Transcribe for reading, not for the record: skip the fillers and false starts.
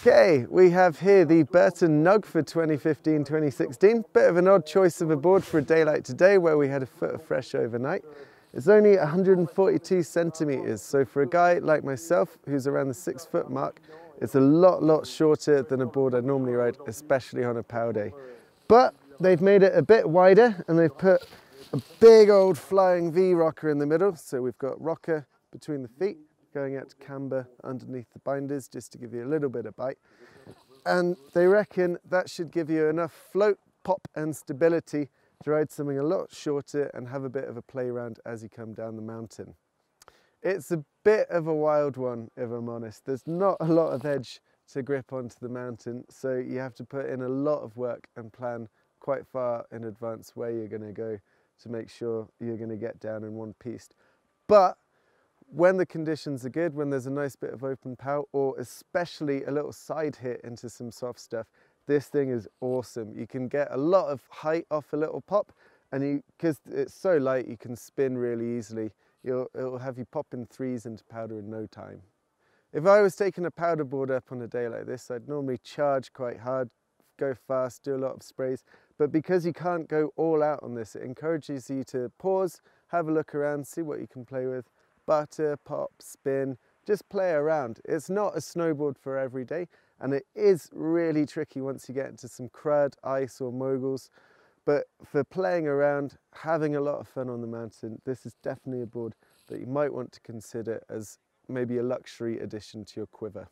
Okay, we have here the Burton Nug for 2015-2016. Bit of an odd choice of a board for a day like today where we had a foot of fresh overnight. It's only 142 centimeters, so for a guy like myself who's around the 6 foot mark, it's a lot shorter than a board I normally ride, especially on a pow day. But they've made it a bit wider and they've put a big old flying V rocker in the middle, so we've got rocker between the feet, going out to camber underneath the binders just to give you a little bit of bite. And they reckon that should give you enough float, pop and stability to ride something a lot shorter and have a bit of a play around as you come down the mountain. It's a bit of a wild one, if I'm honest. There's not a lot of edge to grip onto the mountain, so you have to put in a lot of work and plan quite far in advance where you're going to go to make sure you're going to get down in one piece. But when the conditions are good, when there's a nice bit of open pow, or especially a little side hit into some soft stuff, this thing is awesome. You can get a lot of height off a little pop, and because it's so light, you can spin really easily. It'll have you popping threes into powder in no time. If I was taking a powder board up on a day like this, I'd normally charge quite hard, go fast, do a lot of sprays. But because you can't go all out on this, it encourages you to pause, have a look around, see what you can play with. Butter, pop, spin, just play around. It's not a snowboard for every day, and it is really tricky once you get into some crud, ice or moguls. But for playing around, having a lot of fun on the mountain, this is definitely a board that you might want to consider as maybe a luxury addition to your quiver.